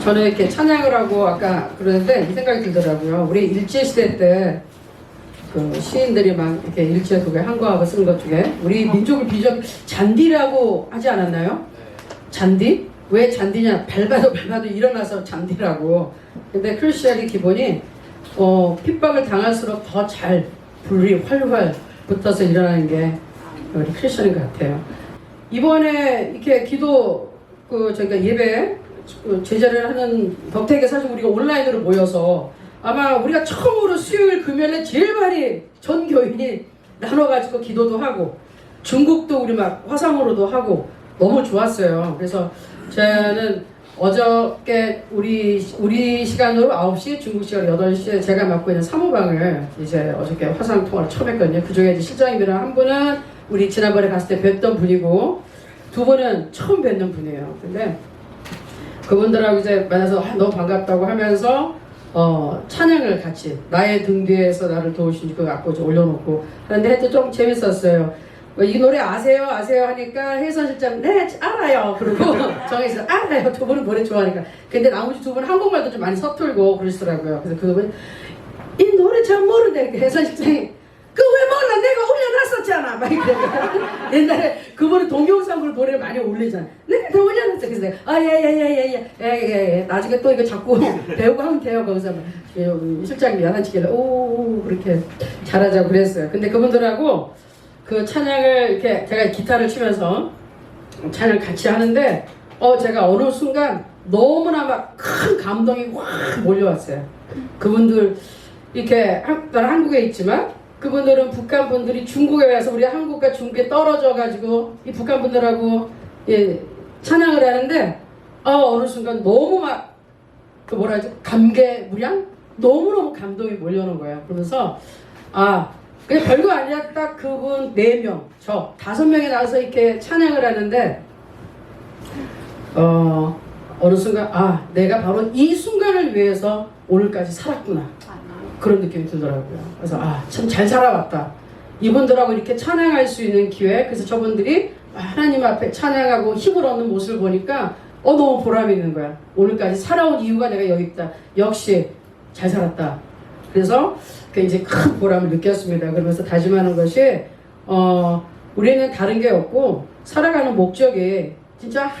저는 이렇게 찬양을 하고 아까 그러는데 이 생각이 들더라고요. 우리 일제시대 때 그 시인들이 막 이렇게 일제 그게 한거하고 쓴 것 중에 우리 민족을 비전 잔디라고 하지 않았나요? 잔디? 왜 잔디냐? 밟아도 일어나서 잔디라고. 근데 크리스천의 기본이 핍박을 당할수록 더 잘 불이 활활 붙어서 일어나는 게 우리 크리스천인 것 같아요. 이번에 이렇게 기도 저희가 예배 제자를 하는 덕택에 사실 우리가 온라인으로 모여서 아마 우리가 처음으로 수요일 금요일에 제일 많이 전 교인이 나눠가지고 기도도 하고 중국도 우리 막 화상으로도 하고 너무 좋았어요. 그래서 저는 어저께 우리 시간으로 9시, 중국 시간 8시에 제가 맡고 있는 사무방을 이제 어저께 화상 통화를 처음 했거든요. 그 중에 이제 실장님이랑 한 분은 우리 지난번에 갔을 때 뵀던 분이고 두 분은 처음 뵙는 분이에요. 근데 그분들하고 이제 만나서 너무 반갑다고 하면서 찬양을 같이 나의 등 뒤에서 나를 도우신 그거 갖고 올려놓고 하는데 하여튼 좀 재밌었어요. 이 노래 아세요? 하니까 혜선 실장 네 알아요. 그리고 정혜씨 알아요. 두 분은 노래 좋아하니까. 근데 나머지 두 분은 한국말도 좀 많이 서툴고 그러시더라고요. 그래서 그분 이 노래 잘 모르는데 혜선 실장이 그 왜 몰라? 내가 올려놨었잖아. 막 이러니까 옛날에 그분은 동영상으로 노래를 많이 올리잖아. 내가 다 올려놨어. 그래서 내가 예. 나중에 또 이거 자꾸 배우고 하면 돼요. 거기서 실장님이 야단치길래 오 그렇게 잘하자고 그랬어요. 근데 그분들하고 그 찬양을 이렇게 제가 기타를 치면서 찬양을 같이 하는데 제가 어느 순간 너무나 막 큰 감동이 확 몰려왔어요. 그분들 이렇게 나는 한국에 있지만 그분들은 북한 분들이 중국에 와서 우리 한국과 중국에 떨어져 가지고 이 북한 분들하고 찬양을 하는데 어느 순간 너무 막 그 뭐라 하지 감개무량 너무너무 감동이 몰려오는 거예요. 그러면서 그냥 별거 아니라 딱 그분 4명, 저 5명이 나와서 이렇게 찬양을 하는데 어느 순간 내가 바로 이 순간을 위해서 오늘까지 살았구나 그런 느낌이 들더라고요. 그래서 참 잘 살아왔다. 이분들하고 이렇게 찬양할 수 있는 기회. 그래서 저분들이 하나님 앞에 찬양하고 힘을 얻는 모습을 보니까 너무 보람이 있는 거야. 오늘까지 살아온 이유가 내가 여기 있다. 역시 잘 살았다. 그래서 이제 큰 보람을 느꼈습니다. 그러면서 다짐하는 것이 우리는 다른 게 없고 살아가는 목적이 진짜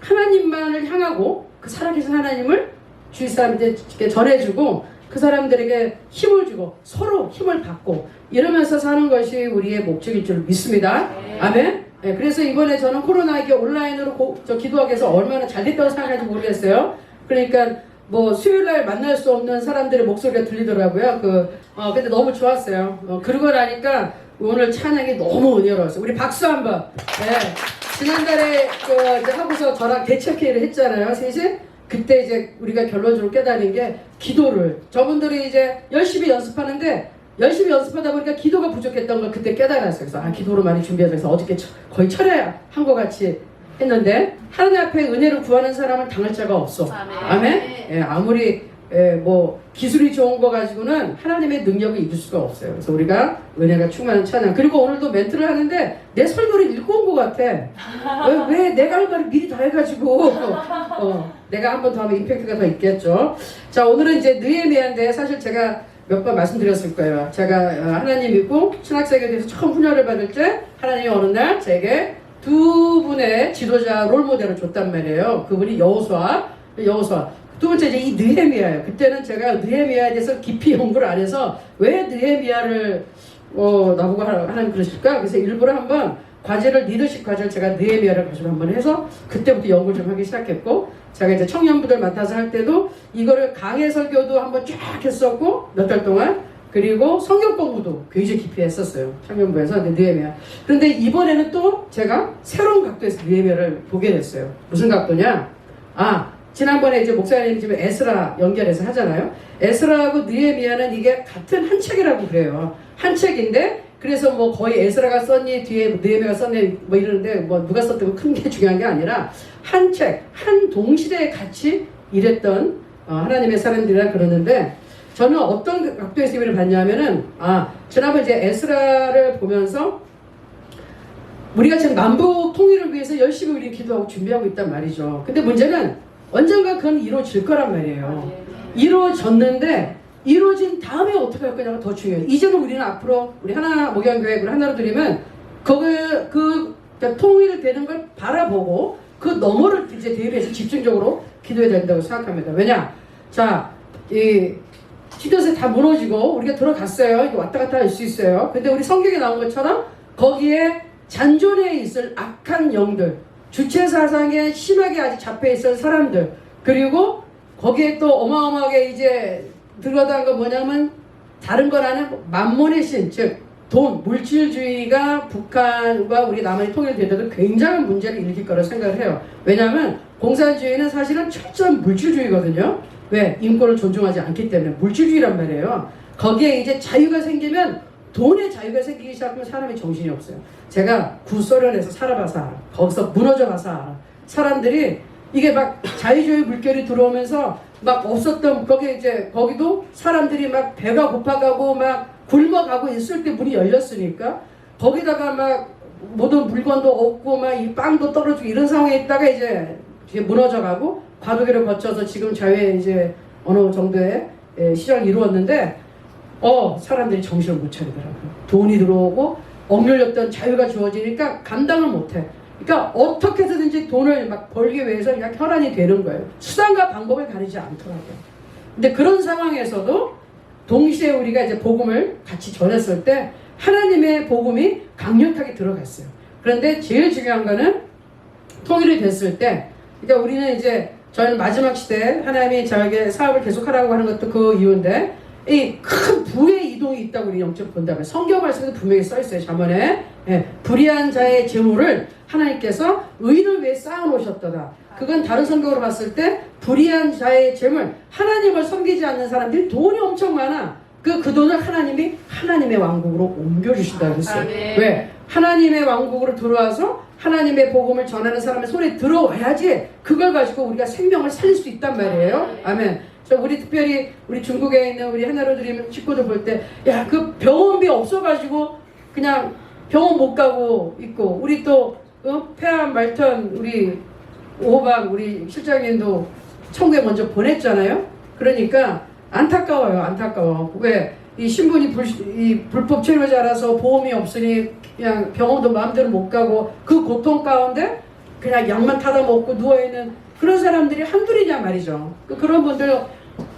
하나님만을 향하고 그 살아계신 하나님을 주위 사람들에게 전해주고 그 사람들에게 힘을 주고 서로 힘을 받고 이러면서 사는 것이 우리의 목적일 줄 믿습니다. 아멘. 네, 그래서 이번에 저는 코로나에게 온라인으로 기도하기 위해서 얼마나 잘 됐다고 생각하는지 모르겠어요. 그러니까 뭐 수요일날 만날 수 없는 사람들의 목소리가 들리더라고요. 근데 너무 좋았어요. 그러고 나니까 오늘 찬양이 너무 은혜로웠어요. 우리 박수 한번. 네. 지난달에 이제 하고서 저랑 대책회의를 했잖아요. 셋이. 그때 이제 우리가 결론적으로 깨달은 게 기도를 저분들이 이제 열심히 연습하는데 열심히 연습하다 보니까 기도가 부족했던 걸 그때 깨달았어요. 그래서 기도로 많이 준비하자 해서 어저께 거의 철회한 것 같이 했는데 하나님 앞에 은혜를 구하는 사람은 당할 자가 없어. 아멘? 아무리 뭐 기술이 좋은 거 가지고는 하나님의 능력을 이룰 수가 없어요. 그래서 우리가 은혜가 충만한 찬양. 그리고 오늘도 멘트를 하는데 내 설교를 읽고 온 것 같아. 왜 내가 할 말을 미리 다 해가지고 내가 한 번 더 하면 임팩트가 더 있겠죠. 자, 오늘은 이제 느헤미야인데 사실 제가 몇 번 말씀드렸을 거예요. 제가 하나님 믿고 신학생에 대해서 처음 훈련을 받을 때 하나님이 어느 날 제게 두 분의 지도자 롤모델을 줬단 말이에요. 그분이 여호수아. 두 번째 이제 이 느헤미야예요. 그때는 제가 느헤미야에 대해서 깊이 연구를 안 해서 왜 느헤미야를 나보고 하나님 그러실까? 그래서 일부러 한번 리더십 과제를 제가 느헤미야를 가지고 한번 해서 그때부터 연구를 좀 하기 시작했고 제가 이제 청년부들 맡아서 할 때도 이거를 강해 설교도 한번 쫙 했었고 몇 달 동안 그리고 성경 공부도 굉장히 깊이 했었어요. 청년부에서 느헤미야. 그런데 이번에는 또 제가 새로운 각도에서 느헤미야를 보게 됐어요. 무슨 각도냐? 지난번에 이제 목사님 집에 에스라 연결해서 하잖아요. 에스라하고 느헤미야는 이게 같은 한 책이라고 그래요. 한 책인데 그래서 뭐 거의 에스라가 썼니 뒤에 느헤미야가 썼니 뭐 이러는데 뭐 누가 썼다고 큰 게 중요한 게 아니라 한 책, 한 동시대에 같이 일했던 하나님의 사람들이라 그러는데 저는 어떤 각도에서 이걸 봤냐면은 지난번 이제 에스라를 보면서 우리가 지금 남북 통일을 위해서 열심히 우리 기도하고 준비하고 있단 말이죠. 근데 문제는 언젠가 그건 이루어질 거란 말이에요. 이루어졌는데 이루어진 다음에 어떻게 할 거냐가 더 중요해요. 이제는 우리는 앞으로 우리 하나 목양교회 하나로 드리면 그러니까 통일되는 걸 바라보고 그 너머를 이제 대비해서 집중적으로 기도해야 된다고 생각합니다. 왜냐? 자, 이 시대세 다 무너지고 우리가 들어갔어요. 이거 왔다 갔다 할 수 있어요. 근데 우리 성경에 나온 것처럼 거기에 잔존해 있을 악한 영들, 주체 사상에 심하게 아직 잡혀 있을 사람들, 그리고 거기에 또 어마어마하게 이제 들어간 거 뭐냐면 다른 거라는 만몬의 신, 즉 돈, 물질주의가 북한과 우리 남한이 통일되더라도 굉장한 문제를 일으킬 거라고 생각을 해요. 왜냐하면 공산주의는 사실은 철저한 물질주의거든요. 왜? 인권을 존중하지 않기 때문에 물질주의란 말이에요. 거기에 이제 자유가 생기면 돈의 자유가 생기기 시작하면 사람이 정신이 없어요. 제가 구소련에서 살아봐서 알아. 거기서 무너져봐서 알아. 사람들이 이게 막 자유주의 물결이 들어오면서 막 없었던 거기도 사람들이 막 배가 고파가고 막 굶어가고 있을 때 문이 열렸으니까 거기다가 막 모든 물건도 없고 막 이 빵도 떨어지고 이런 상황에 있다가 이제 무너져가고 과도기를 거쳐서 지금 자유에 이제 어느 정도의 시장이 이루었는데 사람들이 정신을 못 차리더라고요. 돈이 들어오고 억눌렸던 자유가 주어지니까 감당을 못해. 그러니까 어떻게 해서든지 돈을 막 벌기 위해서 그냥 혈안이 되는 거예요. 수단과 방법을 가리지 않더라고요. 근데 그런 상황에서도 동시에 우리가 이제 복음을 같이 전했을 때 하나님의 복음이 강력하게 들어갔어요. 그런데 제일 중요한 거는 통일이 됐을 때, 그러니까 우리는 이제 저희는 마지막 시대에 하나님이 저에게 사업을 계속하라고 하는 것도 그 이유인데, 이 큰 부의 이동이 있다고 우리 영적 본다면 성경 말씀에도 분명히 써 있어요. 잠언에 불의한 자의 재물을 하나님께서 의인을 위해 쌓아놓으셨도다. 그건 다른 성경으로 봤을 때 불의한 자의 재물, 하나님을 섬기지 않는 사람들이 돈이 엄청 많아. 그 돈을 하나님이 하나님의 왕국으로 옮겨주신다고 했어요. 왜? 하나님의 왕국으로 들어와서 하나님의 복음을 전하는 사람의 손에 들어와야지 그걸 가지고 우리가 생명을 살릴 수 있단 말이에요. 아멘. 우리 특별히 우리 중국에 있는 우리 하나로 드리는 식구들 볼 때, 야, 그 병원비 없어가지고 그냥 병원 못 가고 있고, 우리 또 폐암 말턴 우리 오호방 우리 실장님도 천국에 먼저 보냈잖아요. 그러니까 안타까워요. 안타까워. 왜? 이 신분이 불법 체류자라서 보험이 없으니 그냥 병원도 마음대로 못 가고 그 고통 가운데 그냥 약만 타다 먹고 누워있는 그런 사람들이 한둘이냐 말이죠. 그런 분들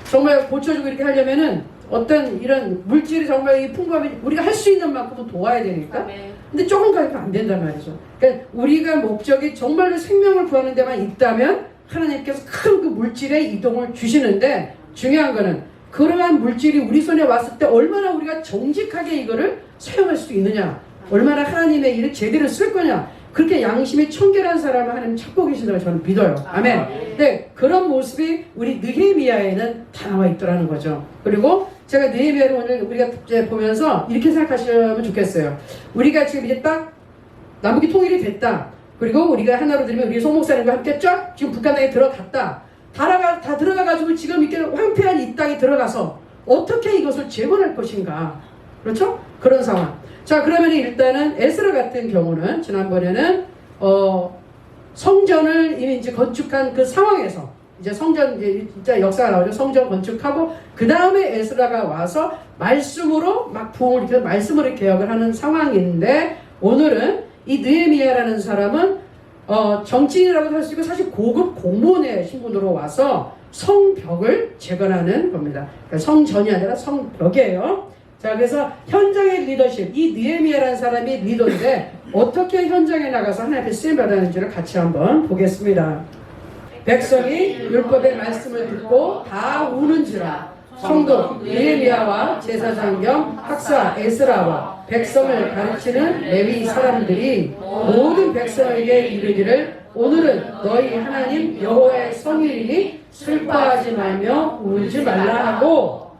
정말 고쳐주고 이렇게 하려면은 어떤 이런 물질이 정말 이 풍부함이 우리가 할 수 있는 만큼은 도와야 되니까. 근데 조금 가면 안 된단 말이죠. 그러니까 우리가 목적이 정말로 생명을 구하는 데만 있다면 하나님께서 큰 그 물질의 이동을 주시는데, 중요한 거는 그러한 물질이 우리 손에 왔을 때 얼마나 우리가 정직하게 이거를 사용할 수 있느냐, 얼마나 하나님의 일을 제대로 쓸 거냐, 그렇게 양심이 청결한 사람을 하나님 찾고 계신다고 저는 믿어요. 아멘. 네, 그런 모습이 우리 느헤미야에는 다 나와 있더라는 거죠. 그리고 제가 느헤미야를 오늘 우리가 이제 보면서 이렇게 생각하시면 좋겠어요. 우리가 지금 이제 딱 남북이 통일이 됐다. 그리고 우리가 하나로 들으면 우리 송목사님과 함께 쫙 지금 북한 땅에 들어갔다. 다 들어가가지고 지금 이렇게 황폐한 이 땅에 들어가서 어떻게 이것을 재건할 것인가. 그렇죠? 그런 상황. 자, 그러면 일단은 에스라 같은 경우는 지난번에는 성전을 이미 이제 건축한 그 상황에서 이제 성전 이제 진짜 역사가 나오죠. 성전 건축하고 그 다음에 에스라가 와서 말씀으로 막 부흥을 일으켜 말씀으로 개혁을 하는 상황인데, 오늘은 이 느헤미야라는 사람은 정치인이라고도 할 수 있고 사실 고급 공무원의 신분으로 와서 성벽을 재건하는 겁니다. 그러니까 성전이 아니라 성벽이에요. 자, 그래서 현장의 리더십, 이 느헤미야라는 사람이 리더인데 어떻게 현장에 나가서 하나님 앞에 쓰임 받았는지를 같이 한번 보겠습니다. 백성이 율법의 말씀을 듣고 다 우는지라. 성도 느헤미야와 제사장 겸 학사 에스라와 백성을 가르치는 레위 사람들이 모든 백성에게 이르기를, 오늘은 너희 하나님 여호와의 성일이니 슬퍼하지 말며 울지 말라 하고,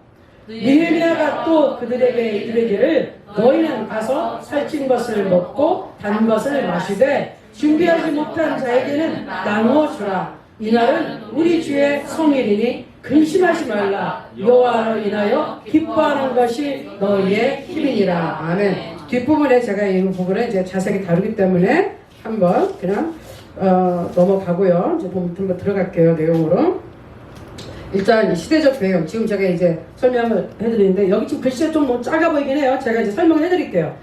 느헤미야가 또 그들에게 이르기를, 너희는 가서 살찐 것을 먹고 단 것을 마시되 준비하지 못한 자에게는 나누어 주라. 이날은 우리 주의 성일이니 근심하지 말라. 여호와로 인하여 기뻐하는 것이 너희의 힘이니라. 아멘. 뒷부분에 제가 이 부분을 이제 자세히 다루기 때문에 한번 그냥 넘어가고요. 이제 한번 들어갈게요. 내용으로. 일단 시대적 배경, 지금 제가 이제 설명을 해드리는데 여기 지금 글씨가 좀 너무 작아 보이긴 해요. 제가 이제 설명을 해드릴게요.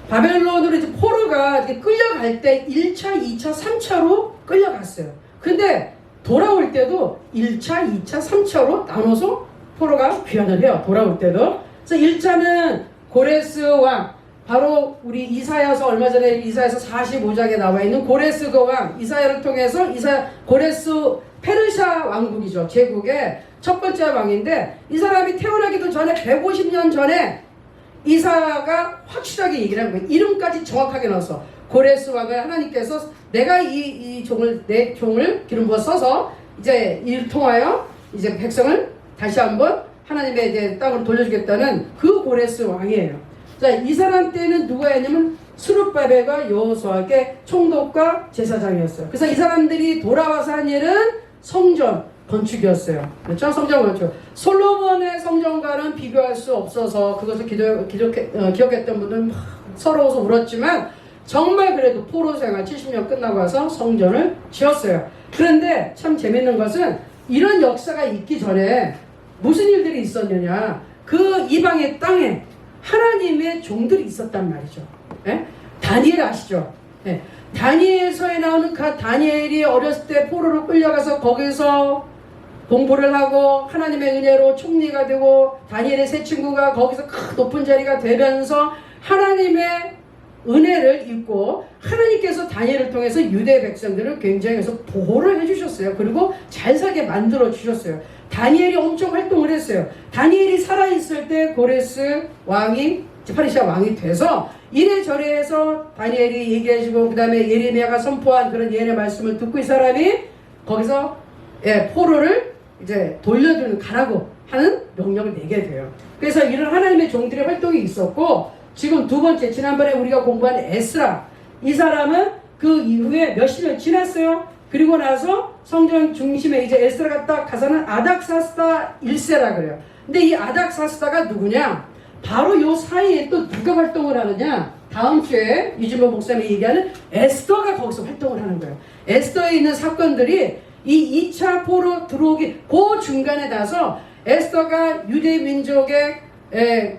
바벨론으로 이제 포로가 이렇게 끌려갈 때 1차, 2차, 3차로 끌려갔어요. 근데 돌아올 때도 1차, 2차, 3차로 나눠서 포로가 귀환을 해요. 돌아올 때도. 그래서 1차는 고레스 왕, 바로 우리 이사야서 얼마 전에 이사야서 45장에 나와 있는 고레스 그 왕, 이사야를 통해서 고레스 페르시아 왕국이죠. 제국의 첫 번째 왕인데 이 사람이 태어나기도 전에 150년 전에 이사야가 확실하게 얘기를 한 거예요. 이름까지 정확하게 넣어서 고레스 왕을 하나님께서 내가 내 종을 기름 부어 써서 이제 이를 통하여 이제 백성을 다시 한번 하나님의 이제 땅으로 돌려주겠다는 그 고레스 왕이에요. 자, 이 사람 때는 누구였냐면 스룹바벨과 여호수아의 총독과 제사장이었어요. 그래서 이 사람들이 돌아와서 한 일은 성전 건축이었어요. 그렇죠? 성전 건축. 솔로몬의 성전과는 비교할 수 없어서 그것을 기억했던 분들은 막 서러워서 울었지만 정말 그래도 포로 생활 70년 끝나고 와서 성전을 지었어요. 그런데 참 재밌는 것은 이런 역사가 있기 전에 무슨 일들이 있었느냐. 그 이방의 땅에 하나님의 종들이 있었단 말이죠. 예? 다니엘 아시죠? 예. 다니엘서에 나오는 그 다니엘이 어렸을 때 포로로 끌려가서 거기서 공부를 하고 하나님의 은혜로 총리가 되고 다니엘의 세 친구가 거기서 큰 높은 자리가 되면서 하나님의 은혜를 입고 하나님께서 다니엘을 통해서 유대 백성들을 굉장히 해서 보호를 해주셨어요. 그리고 잘 살게 만들어 주셨어요. 다니엘이 엄청 활동을 했어요. 다니엘이 살아있을 때 고레스 왕이 페르시아 왕이 돼서 이래저래 해서 다니엘이 얘기해주고 그 다음에 예레미야가 선포한 그런 예언의 말씀을 듣고 이 사람이 거기서 포로를 이제 돌려주는 가라고 하는 명령을 내게 돼요. 그래서 이런 하나님의 종들의 활동이 있었고 지금 두 번째 지난번에 우리가 공부한 에스라 이 사람은 그 이후에 몇십 년 지났어요. 그리고 나서 성전 중심에 이제 에스라가 딱 가서는 아닥사스다 1세라 그래요. 근데 이 아닥사스다가 누구냐? 바로 요 사이에 또 누가 활동을 하느냐? 다음 주에 유진모 목사님이 얘기하는 에스더가 거기서 활동을 하는 거예요. 에스더에 있는 사건들이 이 2차 포로 들어오기 그 중간에 나서 에스더가 유대 민족의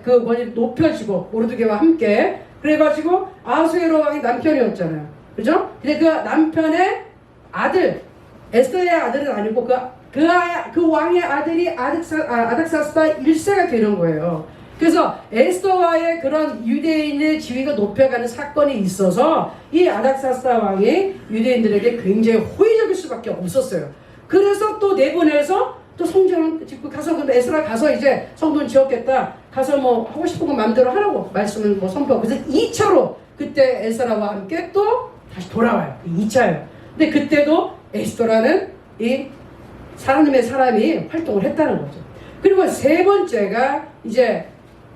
그 뭐니 높여지고 모르드게와 함께 그래가지고 아수에로 왕이 남편이었잖아요. 그죠? 근데 그 남편의 아들 에스더의 아들은 아니고 그 왕의 아들이 아닥사스다 1세가 되는 거예요. 그래서 에스더와의 그런 유대인의 지위가 높여가는 사건이 있어서 이 아닥사스다 왕이 유대인들에게 굉장히 호의적일 수밖에 없었어요. 그래서 또 내보내서 또 성전을 짓고 가서 근데 에스라 가서 이제 성전 지었겠다. 가서 뭐 하고 싶은 거 마음대로 하라고 말씀을 뭐 선포하고 그래서 2차로 그때 에스라와 함께 또 다시 돌아와요. 2차예요. 근데 그때도 에스더라는 이 하나님의 사람이 활동을 했다는 거죠. 그리고 세 번째가 이제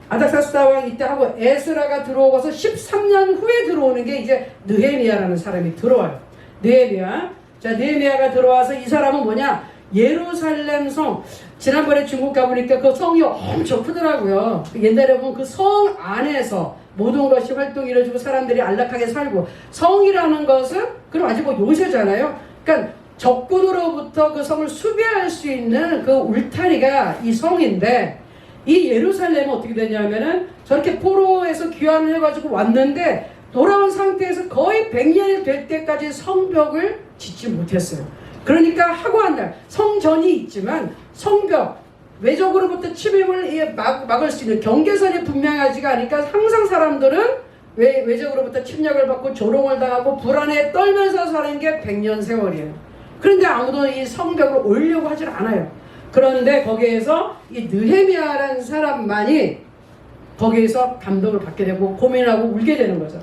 아닥사스다 왕이 이때 하고 에스라가 들어오고서 13년 후에 들어오는 게 이제 느헤미야라는 사람이 들어와요. 느헤미야. 자, 느헤미야가 들어와서 이 사람은 뭐냐? 예루살렘 성. 지난번에 중국 가보니까 그 성이 엄청 크더라고요. 옛날에 보면 그 성 안에서 모든 것이 활동이 이루어지고 사람들이 안락하게 살고 성이라는 것은 그럼 아직 뭐 요새잖아요. 그러니까 적군으로부터 그 성을 수비할 수 있는 그 울타리가 이 성인데 이 예루살렘은 어떻게 되냐면은 저렇게 포로에서 귀환을 해가지고 왔는데 돌아온 상태에서 거의 100년이 될 때까지 성벽을 짓지 못했어요. 그러니까 하고 한 날 성전이 있지만 성벽 외적으로부터 침입을 막을 수 있는 경계선이 분명하지가 않으니까 항상 사람들은 외적으로부터 침략을 받고 조롱을 당하고 불안에 떨면서 사는 게 100년 세월이에요. 그런데 아무도 이 성벽을 올려고 하질 않아요. 그런데 거기에서 이 느헤미야라는 사람만이 거기에서 감동을 받게 되고 고민하고 울게 되는 거죠.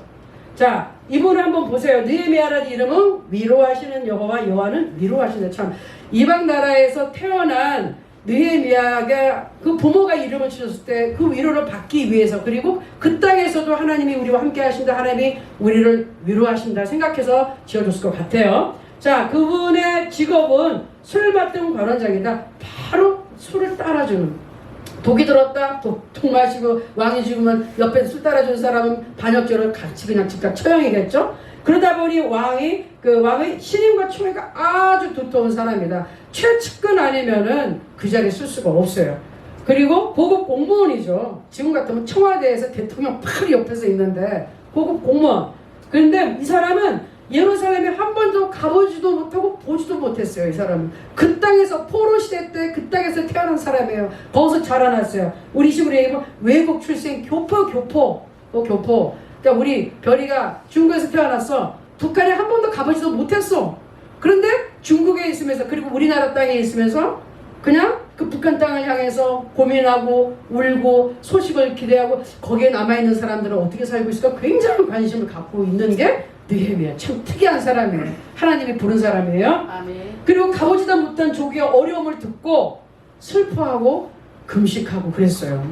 자, 이분을 한번 보세요. 느헤미야라는 이름은 위로하시는 여호와, 여호와는 위로하시는. 참 이방 나라에서 태어난 느헤미야가 그 부모가 이름을 지었을 때 그 위로를 받기 위해서 그리고 그 땅에서도 하나님이 우리와 함께 하신다, 하나님이 우리를 위로하신다 생각해서 지어줬을 것 같아요. 자, 그분의 직업은 술 맡은 관원장이다. 바로 술을 따라주는. 독이 들었다, 독 마시고 왕이 죽으면 옆에 술 따라주는 사람은 반역죄로 같이 그냥 즉각 처형이겠죠. 그러다 보니 왕의 신임과 총애가 아주 두터운 사람이다. 최측근 아니면은 그 자리에 쓸 수가 없어요. 그리고 고급 공무원이죠. 지금 같으면 청와대에서 대통령 바로 옆에서 있는데 고급 공무원. 그런데 이 사람은 예루살렘에 한 번도 가보지도 못하고 보지도 못했어요. 이 사람은 그 땅에서 포로 시대 때 그 땅에서 태어난 사람이에요. 거기서 자라났어요. 우리 식으로 얘기하면 외국 출생 교포. 그러니까 우리 별이가 중국에서 태어났어. 북한에 한 번도 가보지도 못했어. 그런데 중국에 있으면서 그리고 우리나라 땅에 있으면서 그냥 그 북한 땅을 향해서 고민하고 울고 소식을 기대하고 거기에 남아있는 사람들은 어떻게 살고 있을까 굉장히 관심을 갖고 있는 게 느헤미야. 참 특이한 사람이에요. 하나님이 부른 사람이에요. 아멘. 그리고 가보지도 못한 족의 어려움을 듣고 슬퍼하고 금식하고 그랬어요.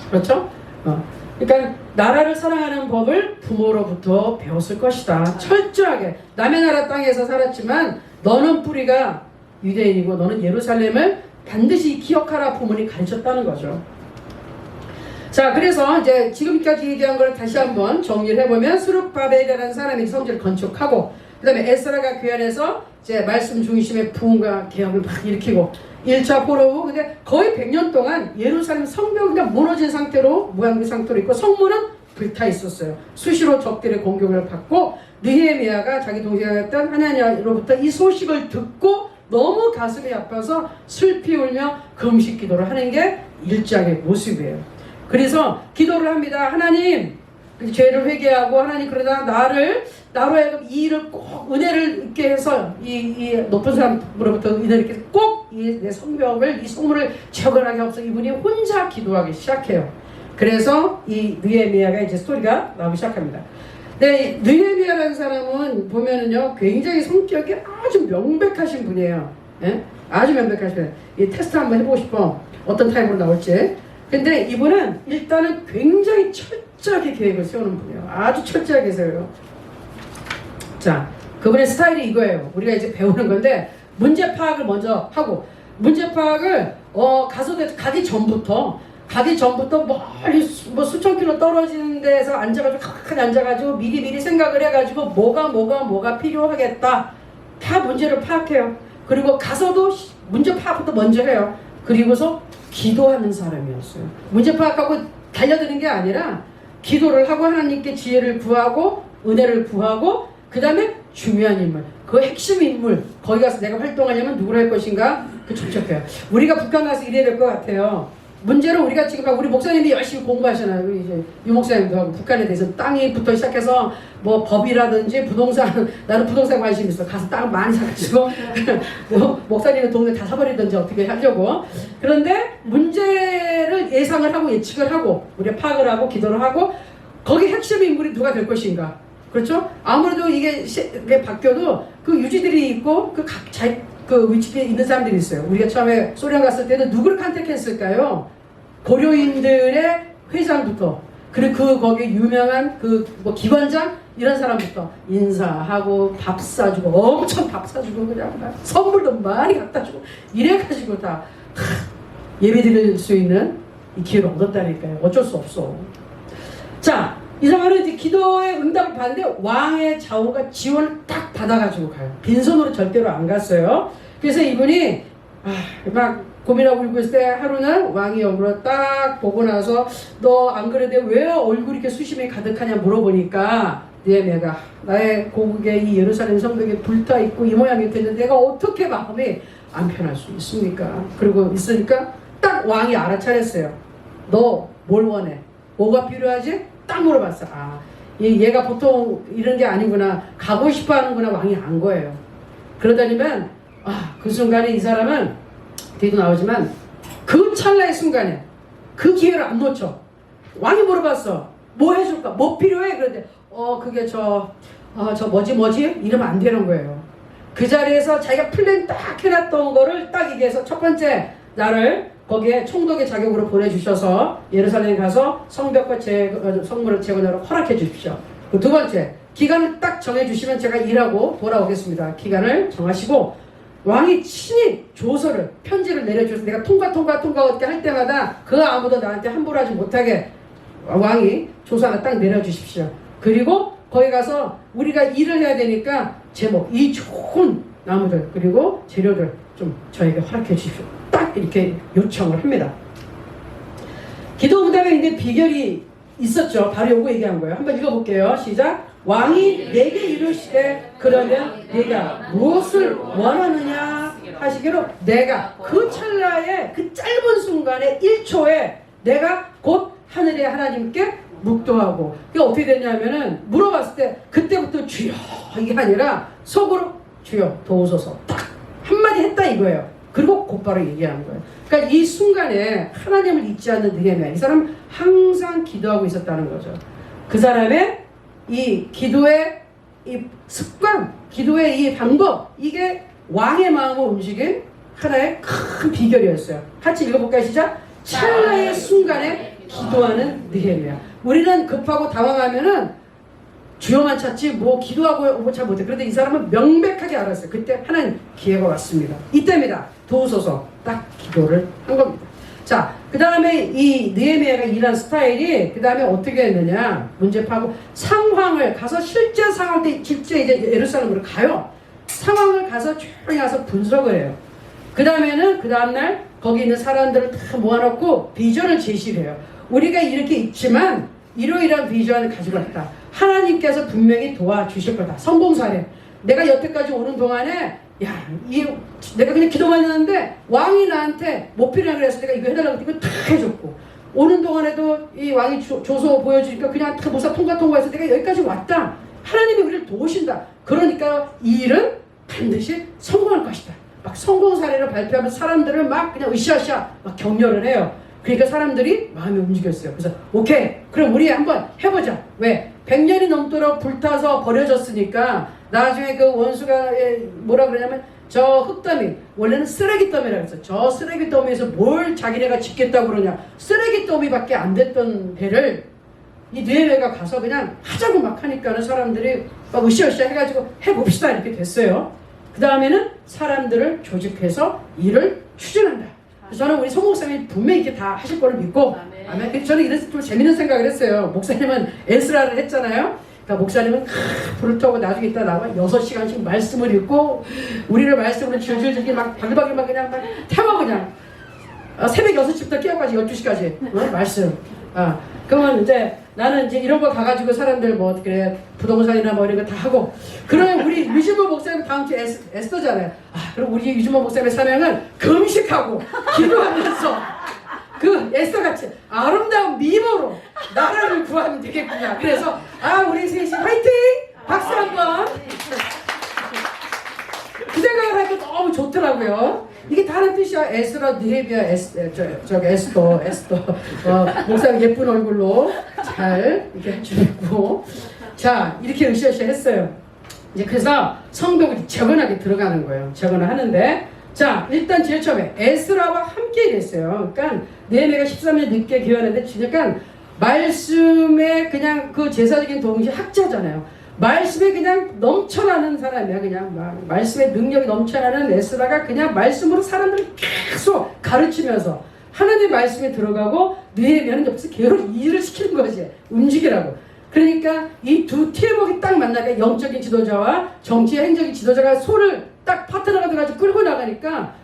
그렇죠? 그러니까 나라를 사랑하는 법을 부모로부터 배웠을 것이다. 철저하게 남의 나라 땅에서 살았지만 너는 뿌리가 유대인이고 너는 예루살렘을 반드시 기억하라 부모님이 가르쳤다는 거죠. 자, 그래서 이제 지금까지 얘기한 걸 다시 한번 정리를 해보면 스룹바벨이라는 사람이 성전을 건축하고 그 다음에 에스라가 귀환해서 이제 말씀 중심의 부흥과 개혁을 막 일으키고 1차 포로후 근데 거의 100년 동안 예루살렘 성벽이 그냥 무너진 상태로 무한기 상태로 있고 성문은 불타 있었어요. 수시로 적들의 공격을 받고 느헤미야가 자기 동생이었던 하나냐로부터 이 소식을 듣고 너무 가슴이 아파서 슬피 울며 금식 기도를 하는 게 일장의 모습이에요. 그래서 기도를 합니다. 하나님 죄를 회개하고 하나님 그러다 나로 하여금 이 일을 꼭 은혜를 있게 해서 이 높은 사람으로부터 은혜를 있게 해서 꼭 내 성벽을 이 성문을 재건하게 하옵소서. 이분이 혼자 기도하기 시작해요. 그래서 이 느헤미야가 이제 스토리가 나오기 시작합니다. 네, 느헤미야라는 사람은 보면은요 굉장히 성격이 아주 명백하신 분이에요. 예? 아주 명백하신 분이에요. 이 테스트 한번 해보고 싶어. 어떤 타입으로 나올지. 근데 이분은 일단은 굉장히 철저하게 계획을 세우는 분이에요. 아주 철저하게 세워요. 자, 그분의 스타일이 이거예요. 우리가 이제 배우는 건데 문제 파악을 먼저 하고 문제 파악을 가기 전부터 멀리 뭐 수천 킬로 떨어지는 데서 앉아가지고 가까이 앉아가지고 미리 생각을 해가지고 뭐가 필요하겠다 다 문제를 파악해요. 그리고 가서도 문제 파악부터 먼저 해요. 그리고서 기도하는 사람이었어요. 문제 파악하고 달려드는 게 아니라 기도를 하고 하나님께 지혜를 구하고 은혜를 구하고 그 다음에 중요한 인물 그 핵심 인물 거기 가서 내가 활동하려면 누구를 할 것인가 그 정착해요. 우리가 북한 가서 이래야 될 것 같아요. 문제는 우리가 지금 우리 목사님이 열심히 공부하시나요? 이제 유 목사님도 북한에 대해서 땅이부터 시작해서 뭐 법이라든지 부동산 나는 부동산 관심 있어 가서 땅 많이 사가지고 목사님은 동네 다 사버리든지 어떻게 하려고. 그런데 문제를 예상을 하고 예측을 하고 우리가 파악을 하고 기도를 하고 거기 핵심 인물이 누가 될 것인가. 그렇죠? 아무래도 이게 바뀌어도 그 유지들이 있고 그 위치에 있는 사람들이 있어요. 우리가 처음에 소련 갔을 때는 누구를 컨택했을까요? 고려인들의 회장부터 그리고 거기 유명한 뭐 기관장 이런 사람부터 인사하고 밥 사주고 엄청 밥 사주고 그냥 선물도 많이 갖다 주고 이래가지고 다 예배 드릴 수 있는 이 기회를 얻었다니까요. 어쩔 수 없어. 자, 이 사람은 이제 기도의 응답을 받는데 왕의 좌우가 지원을 딱 받아가지고 가요. 빈손으로 절대로 안 갔어요. 그래서 이분이 막 고민하고 울고 있을 때 하루는 왕이 역으로 딱 보고 나서 너 안 그래도 왜 얼굴이 이렇게 수심이 가득하냐 물어보니까 느헤미야가 나의 고국의 이 예루살렘 성벽에 불타 있고 이 모양이 됐는데 내가 어떻게 마음이 안 편할 수 있습니까? 그리고 있으니까 딱 왕이 알아차렸어요. 너 뭘 원해? 뭐가 필요하지? 딱 물어봤어. 얘가 보통 이런 게 아니구나. 가고 싶어 하는구나. 왕이 안 거예요. 그러다니면 그 순간에 이 사람은 뒤도 나오지만 그 찰나의 순간에 그 기회를 안 놓쳐. 왕이 물어봤어. 뭐 해줄까? 뭐 필요해? 그런데 그게 저 뭐지? 이러면 안 되는 거예요. 그 자리에서 자기가 플랜 딱 해놨던 거를 딱 얘기해서 첫 번째 나를 거기에 총독의 자격으로 보내주셔서 예루살렘에 가서 성벽과 성문을 재건하라고 허락해 주십시오. 그 두 번째 기간을 딱 정해주시면 제가 일하고 돌아오겠습니다. 기간을 정하시고 왕이 친히 조서를 편지를 내려줘서 내가 통과 어떻게 할 때마다 그 아무도 나한테 함부로 하지 못하게 왕이 조서 하나 딱 내려주십시오. 그리고 거기 가서 우리가 일을 해야 되니까 제목, 이 좋은 나무들 그리고 재료들 좀 저에게 허락해 주십시오. 딱 이렇게 요청을 합니다. 기도 응답에 이제 비결이 있었죠. 바로 요거 얘기한 거예요. 한번 읽어볼게요. 시작. 왕이 내게 이르시되 그러면 네가 무엇을 원하느냐 하시기로 내가 그 찰나에 그 짧은 순간에 1초에 내가 곧 하늘의 하나님께 묵도하고 그게 어떻게 됐냐면은 물어봤을 때 그때부터 주여 이게 아니라 속으로 주여 도우소서 딱 한마디 했다 이거예요. 그리고 곧바로 얘기하는 거예요. 그러니까 이 순간에 하나님을 잊지 않는 느헤미야, 이 사람은 항상 기도하고 있었다는 거죠. 그 사람의 이 기도의 이 습관, 기도의 이 방법, 이게 왕의 마음을 움직인 하나의 큰 비결이었어요. 같이 읽어볼까요? 시작. 찰나의 순간에 기도하는 느헤미야. 우리는 급하고 당황하면은 주여만 찾지 뭐 기도하고 뭐 잘 못해. 그런데 이 사람은 명백하게 알았어요. 그때 하나님 기회가 왔습니다. 이때입니다. 도우소서 딱 기도를 한 겁니다. 자, 그 다음에 이 느헤미야가 일한 스타일이 그 다음에 어떻게 했느냐, 문제 파고 상황을 가서 실제 상황 때 실제 이제 예루살렘으로 가요. 상황을 가서 조용히 가서 분석을 해요. 그 다음에는 그 다음날 거기 있는 사람들을 다 모아놓고 비전을 제시를 해요. 우리가 이렇게 있지만 이러이러한 비전을 가지고 왔다. 하나님께서 분명히 도와주실 거다. 성공 사례. 내가 여태까지 오는 동안에 내가 그냥 기도만 했는데 왕이 나한테 뭐 필요하냐고 그래서 내가 이거 해달라고 이거 다 해줬고, 오는 동안에도 이 왕이 조서 보여주니까 그냥 다 모사 통과해서 내가 여기까지 왔다. 하나님이 우리를 도우신다. 그러니까 이 일은 반드시 성공할 것이다. 막 성공 사례를 발표하면서 사람들을 막 그냥 으쌰으쌰 막 격려를 해요. 그러니까 사람들이 마음이 움직였어요. 그래서 오케이, 그럼 우리 한번 해보자. 왜? 100년이 넘도록 불타서 버려졌으니까 나중에 그 원수가 뭐라 그러냐면 저 흙더미, 원래는 쓰레기더미라고 했어요. 저 쓰레기더미에서 뭘 자기네가 짓겠다고 그러냐. 쓰레기더미밖에 안 됐던 배를 이 느헤미야가 가서 그냥 하자고 막 하니까는 사람들이 막 으쌰으쌰 해가지고 해봅시다 이렇게 됐어요. 그 다음에는 사람들을 조직해서 일을 추진한다. 그래서 저는 우리 송 목사님이 분명히 이렇게 다 하실 거를 믿고, 아멘. 그래서 저는 이래서 좀 재밌는 생각을 했어요. 목사님은 에스라를 했잖아요. 그러니까 목사님은 불을 타고 나중에 있다 나와 6시간씩 말씀을 읽고 우리를 말씀으로 줄줄줄 막 바글바글 막 그냥 막 태워 그냥 새벽 6시부터 깨어까지 12시까지 말씀. 그러면 이제 나는 이제 이런 거 가가지고 사람들 뭐 그래 부동산이나 뭐 이런 거 다 하고, 그러면 우리 유진모 목사님 다음 주에 에스더잖아요. 그럼 우리 유진모 목사님의 사명은 금식하고 기도하면서 그 에스더같이 아름다운 미모로 나라를 구하면 되겠구나. 그래서 우리 셋이 화이팅! 박수 한번. 그 생각을 하니까 너무 좋더라고요. 이게 다른 뜻이야. 에스라, 느헤미야, 에스더. 목사님 예쁜 얼굴로 잘 이렇게 해주고. 자, 이렇게 으쌰으쌰 했어요. 이제 그래서 성벽을 재건하게 들어가는 거예요. 재건을 하는데, 자, 일단 제일 처음에 에스라와 함께 일했어요. 그러니까 느헤미야가 13년 늦게 귀환했는데, 그러니까 말씀에 그냥 그 제사적인 동시 학자잖아요. 말씀에 그냥 넘쳐나는 사람이야. 그냥 막 말씀의 능력이 넘쳐나는 에스라가 그냥 말씀으로 사람들을 계속 가르치면서 하나님의 말씀에 들어가고, 느헤미야는 옆에서 계속 일을 시키는 거지. 움직이라고. 그러니까 이 두 팀워크가 딱 만나니까 영적인 지도자와 정치 행정의 지도자가 소를 딱 파트너가 돼가지고 끌고 나가니까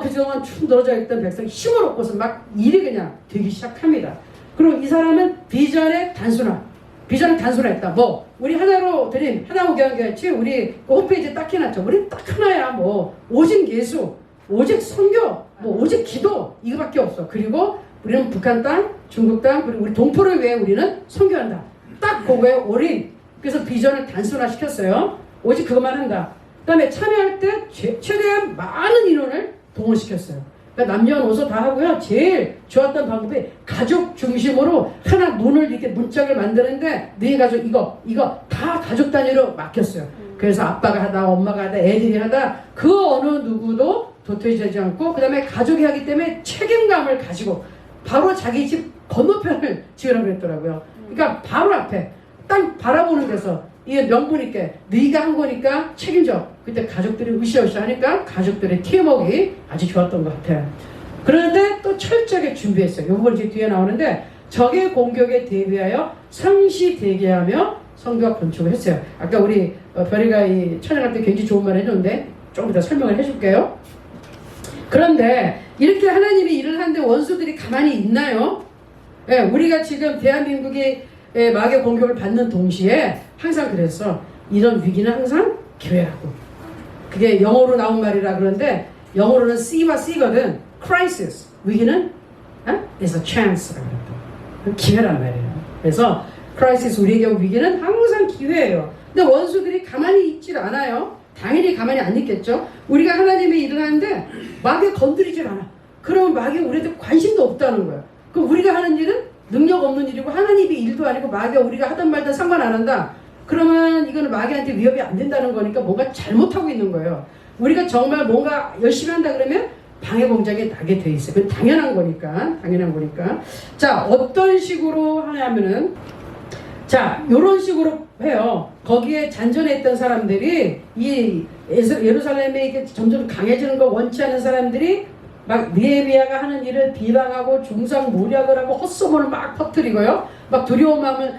그동안 축 늘어져 있던 백성이 힘을 얻고서 막 일이 그냥 되기 시작합니다. 그리고 이 사람은 비전의 단순화했다. 뭐 우리 하나로 드림 하나오교회같이 우리 홈페이지에 딱 해놨죠. 우리 딱 하나야. 뭐 오직 예수, 오직 선교, 뭐 오직 기도, 이거밖에 없어. 그리고 우리는 북한 땅, 중국 땅, 그리고 우리 동포를 위해 우리는 선교한다. 딱 그거에 올인. 그래서 비전을 단순화시켰어요. 오직 그것만 한다. 그 다음에 참여할 때 최대한 많은 인원을 동원시켰어요. 그러니까 남녀노소 다 하고요. 제일 좋았던 방법이 가족 중심으로 하나 문을 이렇게 문짝을 만드는데 네 가족 이거 다 가족 단위로 맡겼어요. 그래서 아빠가 하다, 엄마가 하다, 애들이 하다, 그 어느 누구도 도태되지 않고, 그 다음에 가족이 하기 때문에 책임감을 가지고 바로 자기 집 건너편을 지으라고 했더라고요. 그러니까 바로 앞에 딱 바라보는 데서 이게 명분 있게 네가 한 거니까 책임져. 그때 가족들이 으쌰으쌰 하니까 가족들의 팀워크가 아주 좋았던 것 같아요. 그런데 또 철저하게 준비했어요. 요걸 이제 뒤에 나오는데, 적의 공격에 대비하여 상시 대기하며 성벽 건축을 했어요. 아까 우리 별이가 이 촬영할 때 굉장히 좋은 말 해줬는데 조금 이따 설명을 해줄게요. 그런데 이렇게 하나님이 일을 하는데 원수들이 가만히 있나요? 예, 우리가 지금 대한민국이 마귀의 공격을 받는 동시에 항상 그랬어. 이런 위기는 항상 기회라고. 그게 영어로 나온 말이라 그러는데 영어로는 C와 C거든. crisis. 위기는 is a chance라고 그랬다. 기회란 말이에요. 그래서 crisis, 우리에게 온 위기는 항상 기회예요. 근데 원수들이 가만히 있질 않아요. 당연히 가만히 안 있겠죠. 우리가 하나님의 일을 하는데 마귀 건드리질 않아. 그러면 마귀 우리한테 관심도 없다는 거야. 그럼 우리가 하는 일은 능력 없는 일이고 하나님의 일도 아니고 마귀가 우리가 하든 말든 상관 안 한다. 그러면 이거는 마귀한테 위협이 안 된다는 거니까 뭔가 잘못하고 있는 거예요. 우리가 정말 뭔가 열심히 한다 그러면 방해 공작이 나게 돼 있어요. 그건 당연한 거니까. 당연한 거니까. 자, 어떤 식으로 하냐면은 자, 요런 식으로 해요. 거기에 잔존했던 사람들이 이 예루살렘에 이게 점점 강해지는 거 원치 않은 사람들이 막 느헤미야가 하는 일을 비방하고 중상모략을 하고 헛소문을 막 퍼뜨리고요. 막 두려움하면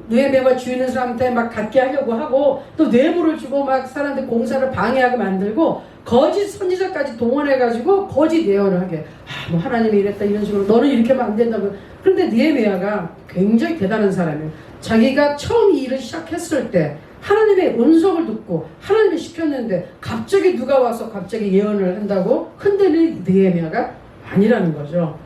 느헤미야가 주인의 사람한테 막 갖게 하려고 하고 또 뇌물을 주고 막 사람들 공사를 방해하게 만들고 거짓 선지자까지 동원해가지고 거짓 예언을 하게. 뭐 하나님이 이랬다 이런 식으로 너는 이렇게 하면 안 된다고. 그런데 느헤미야가 굉장히 대단한 사람이에요. 자기가 처음 이 일을 시작했을 때 하나님의 음성을 듣고 하나님이 시켰는데 갑자기 누가 와서 갑자기 예언을 한다고 흔들릴 느헤미야가 아니라는 거죠.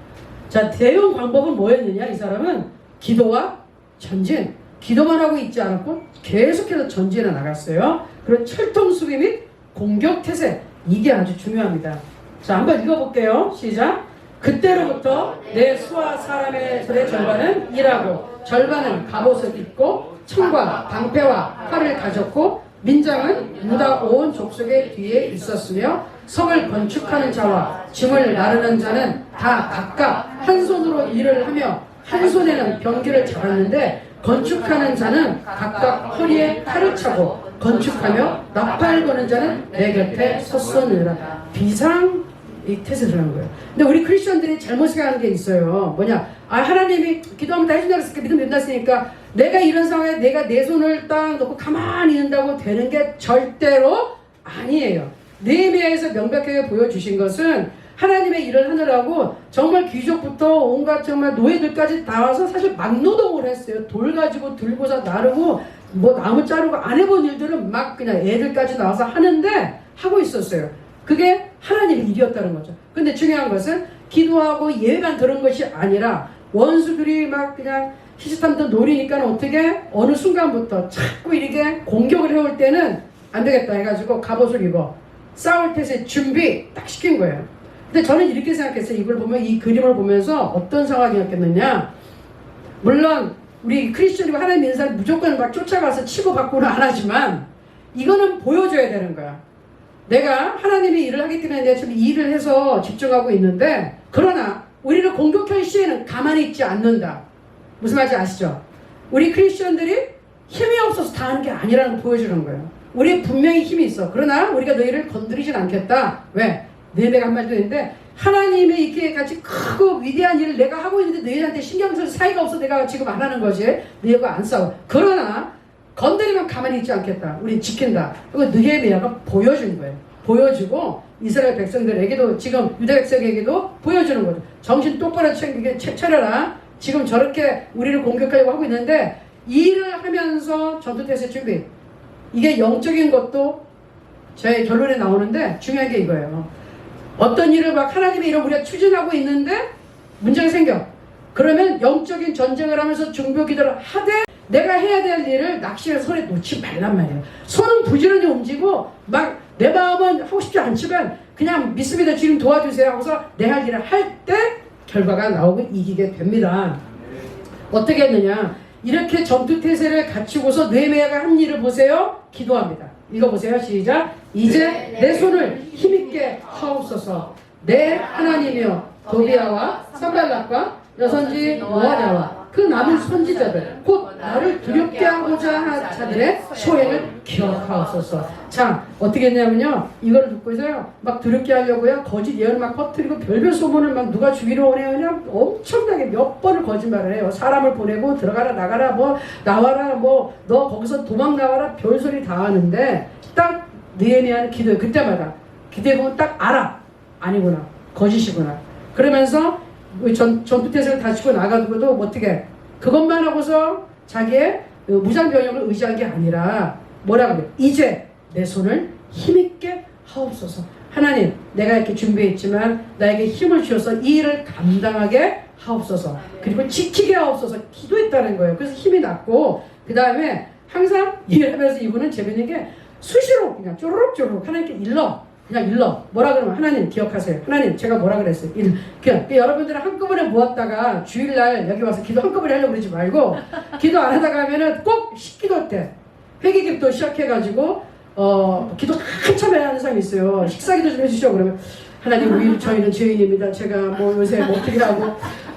자, 대응 방법은 뭐였느냐? 이 사람은 기도와 전진. 기도만 하고 있지 않았고 계속해서 전진해 나갔어요. 그리고 철통수비 및 공격태세. 이게 아주 중요합니다. 자, 한번 읽어볼게요. 시작. 그때로부터 내 수와 사람의 절반은 일하고 절반은 갑옷을 입고 창과 방패와 활을 가졌고 민장은 유다 온 족속의 뒤에 있었으며 성을 건축하는 자와 짐을 나르는 자는 다 각각 한 손으로 일을 하며 한 손에는 병기를 잡았는데 건축하는 자는 각각 허리에 칼을 차고 건축하며 나팔 거는 자는 내 곁에 섰으니라. 비상 이 태세를 하는 거예요. 근데 우리 크리스천들이 잘못 생각하는 게 있어요. 뭐냐? 하나님이 기도하면 다 해준다고 했으니까 믿으면 된다으니까 내가 이런 상황에 내가 내 손을 딱 놓고 가만히 있는다고 되는 게 절대로 아니에요. 느헤미야에서 명백하게 보여주신 것은 하나님의 일을 하느라고 정말 귀족부터 온갖 정말 노예들까지 나와서 사실 막노동을 했어요. 돌 가지고 들고서 나르고 뭐 나무 자르고 안 해본 일들은 막 그냥 애들까지 나와서 하는데 하고 있었어요. 그게 하나님의 일이었다는 거죠. 근데 중요한 것은 기도하고 예배만 들은 것이 아니라 원수들이 막 그냥 히스탐도 노리니까 어떻게 어느 순간부터 자꾸 이렇게 공격을 해올 때는 안 되겠다 해가지고 갑옷을 입어 싸울 태세 준비 딱 시킨 거예요. 근데 저는 이렇게 생각했어요. 이걸 보면 이 그림을 보면서 어떤 상황이었겠느냐. 물론 우리 크리스천이고 하나님 믿는 사람 무조건 막 쫓아가서 치고 받고는 안 하지만 이거는 보여줘야 되는 거야. 내가 하나님의 일을 하기 때문에 내가 지금 일을 해서 집중하고 있는데 그러나 우리를 공격할 시에는 가만히 있지 않는다. 무슨 말인지 아시죠? 우리 크리스천들이 힘이 없어서 다 하는 게 아니라는 걸 보여주는 거예요. 우리 분명히 힘이 있어. 그러나 우리가 너희를 건드리진 않겠다. 왜? 너희가 한 말도 있는데 하나님의 이렇게 같이 크고 위대한 일을 내가 하고 있는데 너희한테 신경 쓸 사이가 없어 내가 지금 안 하는 거지. 너희가 안 싸워. 그러나 건드리면 가만히 있지 않겠다. 우린 지킨다. 그리고 느헤미야가 보여준 거예요. 보여주고 이스라엘 백성들에게도 지금 유다 백성에게도 보여주는 거죠. 정신 똑바로 차려라. 지금 저렇게 우리를 공격하려고 하고 있는데 일을 하면서 전투태세 준비. 이게 영적인 것도 제 결론에 나오는데 중요한 게 이거예요. 어떤 일을 막 하나님의 일을 우리가 추진하고 있는데 문제가 생겨. 그러면 영적인 전쟁을 하면서 중보기도를 하되 내가 해야 될 일을 낚시를 손에 놓지 말란 말이에요. 손은 부지런히 움직이고 막 내 마음은 하고 싶지 않지만 그냥 믿습니다. 주님 도와주세요 하고서 내 할 일을 할 때 결과가 나오고 이기게 됩니다. 어떻게 했느냐. 이렇게 전투태세를 갖추고서 느헤미야가 한 일을 보세요. 기도합니다. 읽어보세요. 시작. 이제 내 손을 힘있게 하옵소서. 내 하나님이여 도비야와 산발락과 여선지 노아냐와 그 남은 선지자들 곧 나를 두렵게 하고자 한 자들의 소행을 기억하옵소서. 자, 어떻게 했냐면요, 이걸 듣고서요 막 두렵게 하려고요 거짓 예언을 막 퍼뜨리고 별별 소문을 막 누가 죽이러 오네요. 그냥 엄청나게 몇 번을 거짓말을 해요. 사람을 보내고 들어가라 나가라 뭐 나와라 뭐 너 거기서 도망 나와라 별소리 다 하는데 딱 느헤미야는 기도해. 그때마다 기도해보면 딱 알아. 아니구나, 거짓이구나. 그러면서 전투태세를 다치고 나가두고도 어떻게 그것만 하고서 자기의 무장병력을 의지한 게 아니라 뭐라 그래, 이제 내 손을 힘있게 하옵소서. 하나님, 내가 이렇게 준비했지만 나에게 힘을 주셔서 이 일을 감당하게 하옵소서. 그리고 지키게 하옵소서. 기도했다는 거예요. 그래서 힘이 났고, 그 다음에 항상 일을 하면서 이분은 재밌는 게 수시로 그냥 쪼르륵쪼르륵 하나님께 그냥 일러. 뭐라 그러면 하나님 기억하세요. 하나님 제가 뭐라 그랬어요. 그냥 여러분들은 한꺼번에 모았다가 주일날 여기 와서 기도 한꺼번에 하려고 그러지 말고 기도 안 하다가 하면은 꼭 식기도 때 회개기도 시작해가지고 기도 한참 해야 하는 사람이 있어요. 식사기도 좀 해주시오. 그러면 하나님 저희는 죄인입니다. 제가 뭐 요새 뭐 어떻게 하고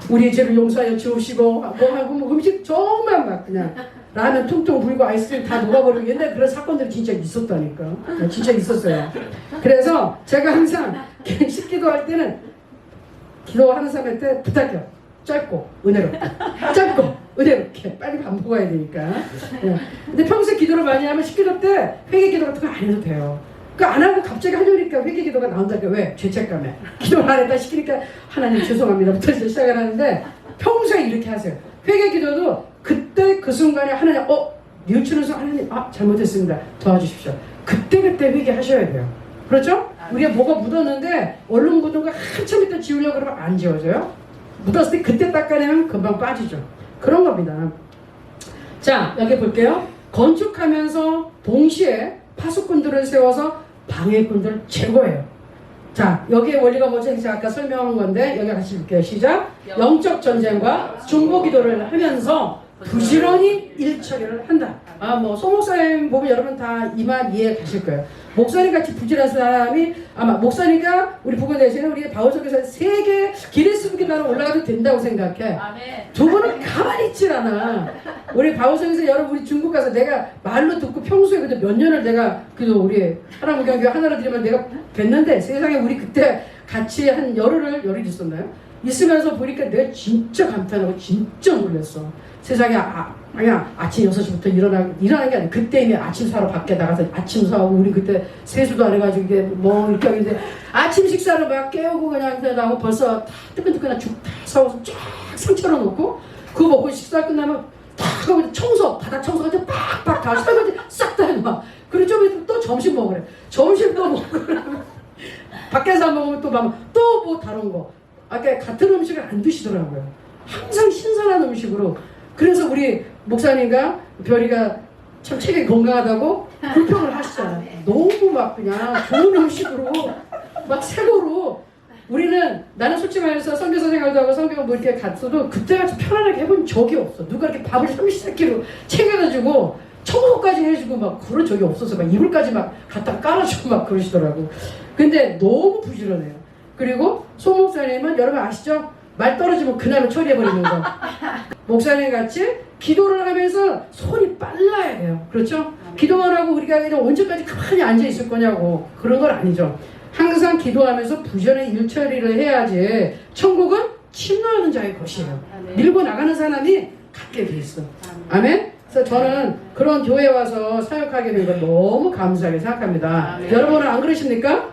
우리의 죄를 용서하여 주옵시고 뭐 하고 뭐 음식 정말 막 그냥 라면 퉁퉁 불고 아이스크림 다 녹아버리고 옛날에 그런 사건들이 진짜 있었다니까. 진짜 있었어요. 그래서 제가 항상 식기도 할 때는 기도하는 사람한테 부탁해요. 짧고 은혜롭게 짧고 은혜롭게 빨리 밥 먹어야 되니까. 근데 평소에 기도를 많이 하면 식기도 때 회개 기도 같은 거 안 해도 돼요. 그러니까 안 하고 갑자기 하려니까 회개 기도가 나온다니까. 왜? 죄책감에 기도를 안 했다 시키니까 하나님 죄송합니다 부터 시작을 하는데 평소에 이렇게 하세요. 회개 기도도 그때 그 순간에 하나님 뉘우치면서 하나님 잘못했습니다 도와주십시오. 그때 회개하셔야 돼요. 그렇죠? 우리가 뭐가 묻었는데 얼룩 묻은 거 한참 있다 지우려고 그러면 안 지워져요. 묻었을 때 그때 닦아내면 금방 빠지죠. 그런 겁니다. 자, 여기 볼게요. 건축하면서 동시에 파수꾼들을 세워서 방해꾼들을 제거해요. 자, 여기에 원리가 뭐죠? 제가 아까 설명한 건데 여기 같이 볼게요. 시작. 영적 전쟁과 중보 기도를 하면서 부지런히 일 처리를 한다. 뭐 소목사님 보면 여러분 다 이 말 이해 가실 거예요. 목사님 같이 부지런한 사람이 아마 목사님과 우리 부근대신에 우리 바울석에서 세계 기네스북에 나는 올라가도 된다고 생각해. 두 분은 가만히 있질 않아. 우리 바울석에서 여러분 우리 중국 가서 내가 말로 듣고 평소에 그때 몇 년을 내가 그래도 우리 하나무경교 하나로 드리면 내가 뵀는데 세상에 우리 그때 같이 한 열흘 있었나요? 있으면서 보니까 내가 진짜 감탄하고 진짜 놀랐어. 세상에 그냥 아침 6시부터 일어나는 게 아니라 그때 이미 아침 사러 밖에 나가서 아침 사오고 우리 그때 세수도 안 해가지고 이게 뭐 이렇게 하는데 아침 식사를 막 깨우고 그냥 나고 벌써 다 뜨끈뜨끈한 죽 다 사와서 쫙 상처로 놓고 그거 먹고 식사 끝나면 다 하고 청소 바닥 청소까지 빡빡 다 설거지 싹 다 해놔. 그리고 좀 있으면 또 점심 먹으래. 점심도 먹고 밖에서 먹으면 또 뭐 다른 거 아까 같은 음식을 안 드시더라고요. 항상 신선한 음식으로. 그래서 우리 목사님과 별이가 참 체격이 건강하다고 불평을 하시잖아요. 너무 막 그냥 좋은 음식으로 막 새로로 우리는 나는 솔직히 말해서 선교사 생활도 하고 성경 뭐 이렇게 갔어도 그때같이 편안하게 해본 적이 없어. 누가 이렇게 밥을 30-40kg 챙겨가지고 청소까지 해주고 막 그런 적이 없어서 막 이불까지 막 갖다 깔아주고 막 그러시더라고. 근데 너무 부지런해요. 그리고 소 목사님은 여러분 아시죠? 말 떨어지면 그날로 처리해버리는 거. 목사님 같이 기도를 하면서 손이 빨라야 돼요. 그렇죠? 기도만 하고 우리가 그냥 언제까지 가만히 앉아있을 거냐고. 그런 건 아니죠. 항상 기도하면서 부지런히 일 처리를 해야지 천국은 침노하는 자의 것이에요. 밀고 나가는 사람이 갖게 돼 있어. 아멘? 그래서 저는 그런 교회에 와서 사역하게 된 걸 너무 감사하게 생각합니다. 여러분은 안 그러십니까?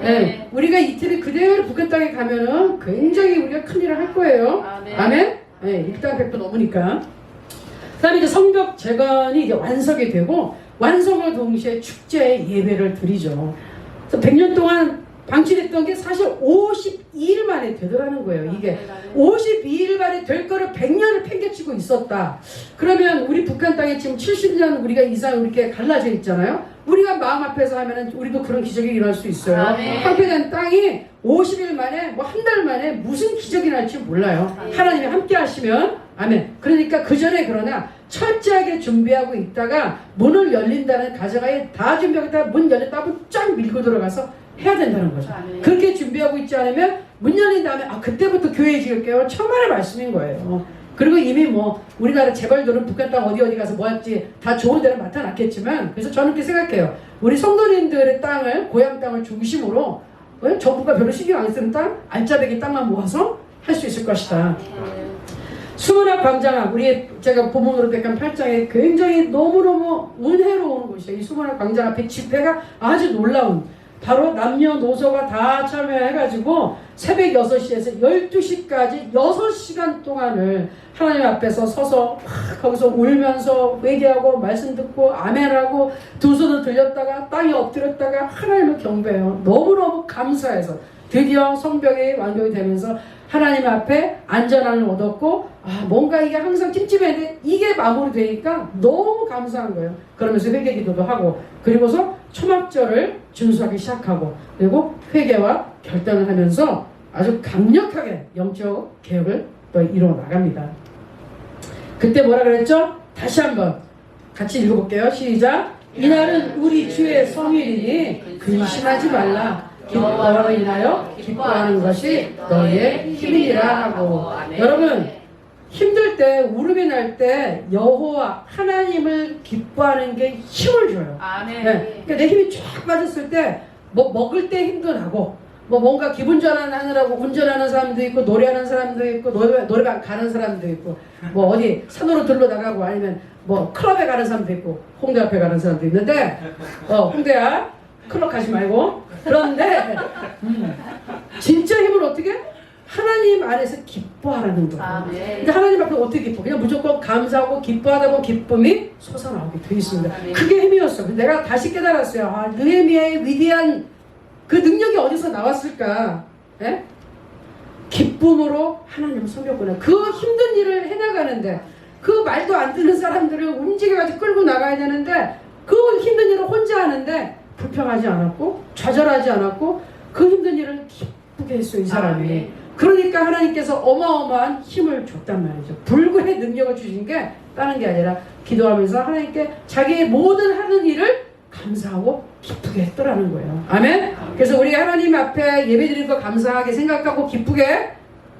네. 우리가 이틀이 그대로 북한 땅에 가면은 굉장히 우리가 큰일을 할 거예요. 아멘? 네, 일단 100도 넘으니까. 그 다음에 이제 성벽 재건이 이제 완성이 되고, 완성과 동시에 축제 예배를 드리죠. 그래서 100년 동안 방치됐던 게 사실 52일 만에 되더라는 거예요. 이게 52일 만에 될 거를 100년을 팽개치고 있었다. 그러면 우리 북한 땅에 지금 70년 우리가 이상 이렇게 갈라져 있잖아요. 우리가 마음 앞에서 하면은 우리도 그런 기적이 일어날 수 있어요. 황폐된 땅이 50일 만에 뭐 한 달 만에 무슨 기적이 날지 몰라요. 하나님이 함께 하시면. 아멘. 그러니까 그 전에 그러나 철저하게 준비하고 있다가 문을 열린다는 가정하에 다 준비하고 문 열렸다 하면 쫙 밀고 들어가서 해야 된다는 거죠. 그렇게 준비하고 있지 않으면 문 열린 다음에 그때부터 교회 지을게요. 천만의 말씀인 거예요. 그리고 이미 뭐 우리나라 재벌들은 북한 땅 어디 가서 뭐 할지 다 좋은 데를 맡아놨겠지만, 그래서 저는 그렇게 생각해요. 우리 성도님들의 땅을, 고향 땅을 중심으로 정부가 별로 신경 안 쓰는 땅, 알짜배기 땅만 모아서 할 수 있을 것이다. 수문학 광장학, 우리 제가 본문으로 택한 8장에 굉장히 너무너무 은혜로운 곳이에요. 이 수문학 광장 앞에 집회가 아주 놀라운, 바로 남녀노소가 다 참여해가지고 새벽 6시에서 12시까지 6시간 동안을 하나님 앞에서 서서 막 거기서 울면서 회개하고 말씀 듣고 아멘하고 두 손을 들렸다가 땅에 엎드렸다가 하나님을 경배해요. 너무너무 감사해서 드디어 성벽이 완성이 되면서 하나님 앞에 안전함을 얻었고, 뭔가 이게 항상 찜찜했는데 이게 마무리되니까 너무 감사한 거예요. 그러면서 회개 기도도 하고, 그리고서 초막절을 준수하기 시작하고, 그리고 회개와 결단을 하면서 아주 강력하게 영적 개혁을 또 이루어 나갑니다. 그때 뭐라 그랬죠? 다시 한번 같이 읽어볼게요. 시작. 이날은 우리 주의 성일이니 근심하지 말라. 기뻐로 인하여 기뻐하는 것이 너희의 힘이라 하고. 여러분, 힘들 때, 울음이 날 때 여호와 하나님을 기뻐하는 게 힘을 줘요. 아멘. 네. 그러니까 내 힘이 쫙 빠졌을 때 뭐 먹을 때 힘도 나고, 뭐 뭔가 기분 전환하느라고 운전하는 사람도 있고, 노래하는 사람도 있고, 노래방 가는 사람도 있고, 뭐 어디 산으로 들러 나가고, 아니면 뭐 클럽에 가는 사람도 있고, 홍대 앞에 가는 사람도 있는데, 홍대야 클럽 가지 말고. 그런데 진짜 힘을 어떻게? 하나님 안에서 기뻐하라는 거예요. 근데 하나님 앞에 어떻게 기뻐? 그냥 무조건 감사하고 기뻐하다 보면 기쁨이 솟아나오게 되어 있습니다. 그게 힘이었어요. 내가 다시 깨달았어요. 느헤미야의 위대한 그 능력이 어디서 나왔을까? 예? 기쁨으로 하나님을 섬겼구나. 그 힘든 일을 해나가는데, 그 말도 안 듣는 사람들을 움직여가지고 끌고 나가야 되는데, 그 힘든 일을 혼자 하는데 불평하지 않았고 좌절하지 않았고 그 힘든 일을 기쁘게 했어요, 이 사람이. 그러니까 하나님께서 어마어마한 힘을 줬단 말이죠. 불굴의 능력을 주신 게 다른 게 아니라 기도하면서 하나님께 자기의 모든 하는 일을 감사하고 기쁘게 했더라는 거예요. 아멘? 그래서 우리 하나님 앞에 예배드린 거 감사하게 생각하고 기쁘게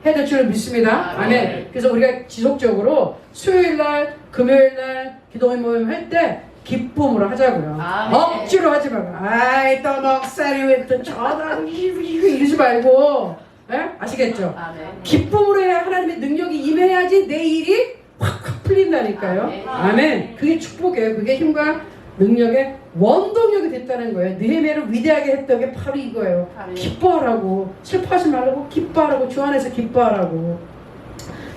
해야 될 줄 믿습니다. 아멘. 그래서 우리가 지속적으로 수요일날, 금요일날 기도 모임 할 때 기쁨으로 하자고요. 억지로 하지 말고, 아이 또 넉살이 왜 또 저다 이러지 말고, 예? 아시겠죠? 기쁨으로 해야 하나님의 능력이 임해야지 내 일이 확 풀린다니까요. 아멘. 그게 축복이에요. 그게 힘과 능력의 원동력이 됐다는 거예요. 느헤미야를 위대하게 했던 게 바로 이거예요. 기뻐하라고, 슬퍼하지 말라고, 기뻐하라고, 주 안에서 기뻐하라고.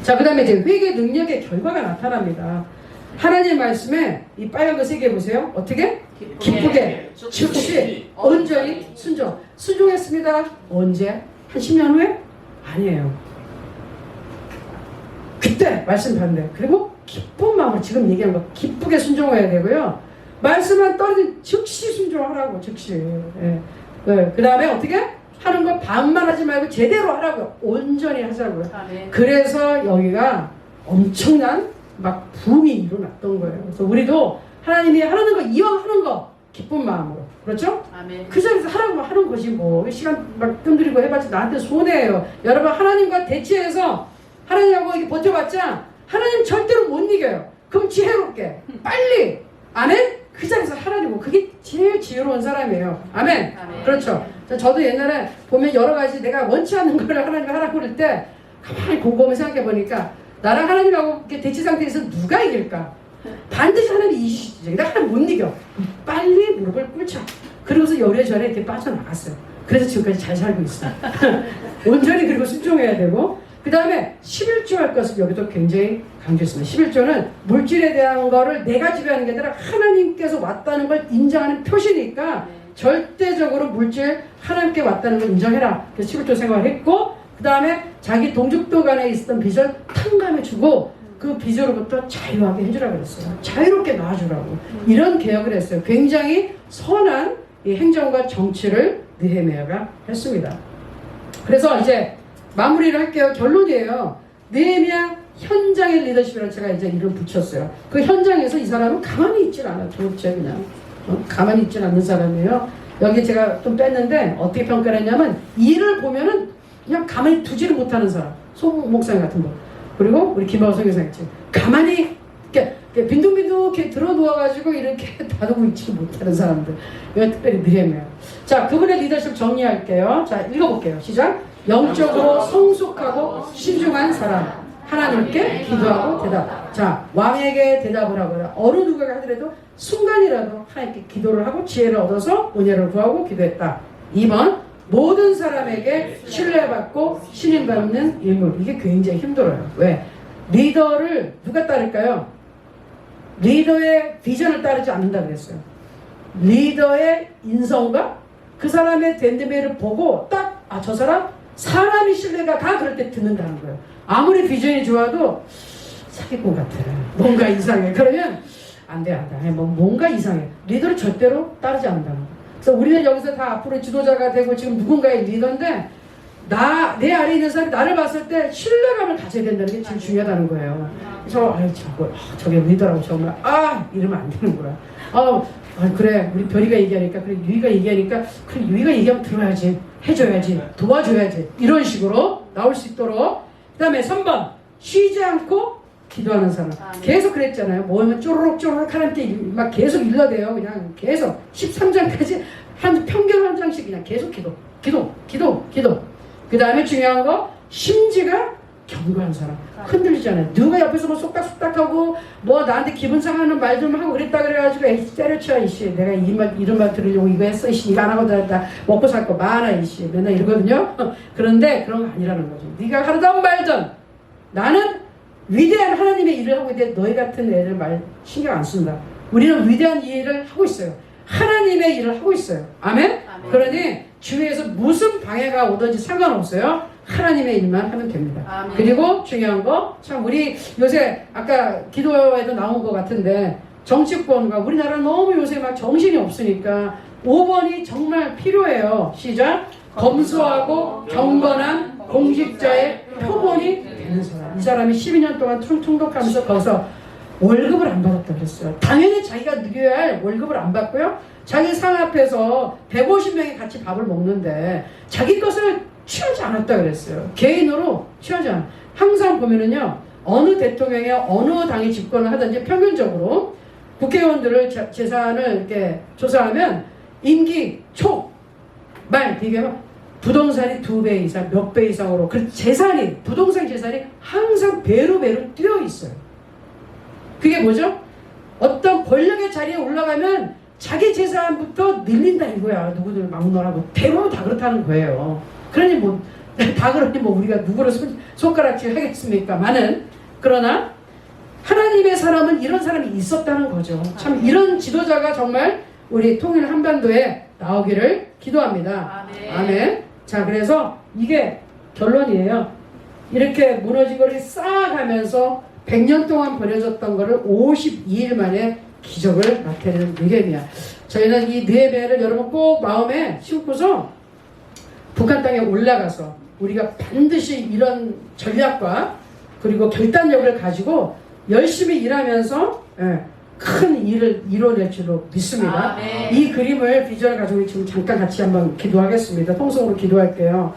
자, 그 다음에 이제 회개 능력의 결과가 나타납니다. 하나님 말씀에 이 빨간 거 3개 보세요. 어떻게? 기쁘게, 즉시, 온전히 순종. 순종했습니다. 언제? 한 10년 후에? 아니에요. 그때 말씀 반대. 그리고 기쁜 마음으로 지금 얘기한 거 기쁘게 순종해야 되고요. 말씀만 떨어진 즉시 순종하라고. 즉시. 예. 네. 그 다음에 어떻게? 하는 거 반만 하지 말고 제대로 하라고요. 온전히 하자고요. 그래서 여기가 엄청난 막 붐이 일어났던 거예요. 그래서 우리도 하나님이 하라는 거, 이왕 하는 거 기쁜 마음으로, 그렇죠? 아멘. 그 자리에서 하라고 하는 것이 뭐 시간 막 뜸들이고 해봤자 나한테 손해예요. 여러분, 하나님과 대치해서 하나님하고 이렇게 버텨봤자 하나님 절대로 못 이겨요. 그럼 지혜롭게 빨리, 아멘? 그 자리에서 하라고. 그게 제일 지혜로운 사람이에요. 아멘? 아멘. 그렇죠. 저도 옛날에 보면 여러 가지 내가 원치 않는 거를 하나님이 하라고 그럴 때 가만히 곰곰이 생각해 보니까 나랑 하나님하고 이렇게 대치 상태에서 누가 이길까? 반드시 하나님이 이기시죠. 내가 하나님 못 이겨. 빨리 무릎을 꿇자. 그러고서 요래저래 이렇게 빠져나갔어요. 그래서 지금까지 잘 살고 있어요. 온전히 그리고 순종해야 되고, 그 다음에 11조 할 것을 여기도 굉장히 강조했습니다. 11조는 물질에 대한 거를 내가 지배하는 게 아니라 하나님께서 왔다는 걸 인정하는 표시니까 절대적으로 물질 하나님께 왔다는 걸 인정해라. 그래서 11조 생활을 했고, 그 다음에 자기 동족도 간에 있었던 빚을 탕감해주고 그 빚으로부터 자유하게 해주라고 그랬어요. 자유롭게 놔주라고. 이런 개혁을 했어요. 굉장히 선한 이 행정과 정치를 느헤미야가 했습니다. 그래서 이제 마무리를 할게요. 결론이에요. 느헤미야 현장의 리더십이라고 제가 이제 이름 붙였어요. 그 현장에서 이 사람은 가만히 있질 않아요. 도대체 그냥 가만히 있질 않는 사람이에요. 여기 제가 좀 뺐는데 어떻게 평가를 했냐면 일을 보면은 그냥 가만히 두지를 못하는 사람. 송 목사님 같은 거. 그리고 우리 김하성 교사님 가만히 이렇게 빈둥빈둥 이렇게 들어 누워가지고 이렇게 다루고 있지 못하는 사람들. 이건 특별히 느헤미야. 자, 그분의 리더십 정리할게요. 자, 읽어볼게요. 시작. 영적으로 성숙하고 신중한 사람. 하나님께 기도하고 대답. 자, 왕에게 대답을 하거나 어느 누구가 하더라도 순간이라도 하나님께 기도를 하고 지혜를 얻어서 은혜를 구하고 기도했다. 2번, 모든 사람에게 신뢰받고 신임받는 인물. 이게 굉장히 힘들어요. 왜? 리더를 누가 따를까요? 리더의 비전을 따르지 않는다 그랬어요. 리더의 인성과 그 사람의 댄드메를 보고 딱 저 사람 사람이 신뢰가 가 그럴 때 듣는다는 거예요. 아무리 비전이 좋아도 사기꾼 같아. 뭔가 이상해. 그러면 안 돼. 뭔가 이상해. 리더를 절대로 따르지 않는다는 거예요. 그래서 우리는 여기서 다 앞으로 지도자가 되고 지금 누군가의 리더인데 내 아래에 있는 사람이 나를 봤을 때 신뢰감을 가져야 된다는 게 제일 중요하다는 거예요. 그래서 저게 리더라고 정말 이러면 안 되는 거야. 그래 우리 별이가 얘기하니까 그래 유이가 얘기하니까 그래 유이가 얘기하면 들어야지 해줘야지 도와줘야지 이런 식으로 나올 수 있도록. 그 다음에 3번 쉬지 않고 기도하는 사람. 계속 그랬잖아요. 뭐면 쪼르륵 하나님께 막 계속 일러대요. 그냥 계속 13장까지 평균 한 장씩 그냥 계속 기도. 그 다음에 중요한 거 심지가 견고한 사람. 흔들리잖아요. 누가 옆에서 뭐 쏙닥쏙닥하고 뭐 나한테 기분 상하는 말 좀 하고 그랬다 그래가지고 에이 때려쳐 이씨 내가 이런 말 들으려고 이거 했어 이씨 이거 안 하고 다녔다 먹고 살 거 많아 이씨 맨날 이러거든요. 그런데 그런 거 아니라는 거죠. 네가 하루든 말든 나는 위대한 하나님의 일을 하고 있는데 너희 같은 애들 말 신경 안 쓴다. 우리는 위대한 일을 하고 있어요. 하나님의 일을 하고 있어요. 아멘? 그러니 주위에서 무슨 방해가 오든지 상관없어요. 하나님의 일만 하면 됩니다. 아멘. 그리고 중요한 거, 참 우리 요새 아까 기도에도 나온 것 같은데 정치권과 우리나라는 너무 요새 막 정신이 없으니까 5번이 정말 필요해요. 시작. 검소하고 경건한 공직자의 표본이 되는 사람. 이 사람이 12년 동안 통독하면서 거기서 월급을 안 받았다 그랬어요. 당연히 자기가 누려야 할 월급을 안 받고요. 자기 상 앞에서 150명이 같이 밥을 먹는데 자기 것을 취하지 않았다 그랬어요. 개인으로 취하지 않아. 항상 보면은요. 어느 대통령이 어느 당이 집권을 하든지 평균적으로 국회의원들을 재산을 이렇게 조사하면 임기 말 비교하면 부동산이 2배 이상, 몇 배 이상으로 그 부동산 재산이 항상 배로 뛰어 있어요. 그게 뭐죠? 어떤 권력의 자리에 올라가면 자기 재산부터 늘린다 이거야. 누구들 막론하고 대부분 다 그렇다는 거예요. 그러니 다 그러니 우리가 누구를 손가락질 하겠습니까? 그러나 하나님의 사람은 이런 사람이 있었다는 거죠. 참 이런 지도자가 정말 우리 통일 한반도에 나오기를 기도합니다. 아멘. 자, 그래서 이게 결론이에요. 이렇게 무너진 거를 쌓아가면서 100년 동안 버려졌던 거를 52일 만에 기적을 나타내는 느헤미야. 저희는 이 느헤미야를 여러분 꼭 마음에 심고서 북한 땅에 올라가서 우리가 반드시 이런 전략과 그리고 결단력을 가지고 열심히 일하면서 큰 일을 이뤄낼 줄로 믿습니다. 이 그림을 비전을 가지고 지금 잠깐 같이 한번 기도하겠습니다. 통성으로 기도할게요.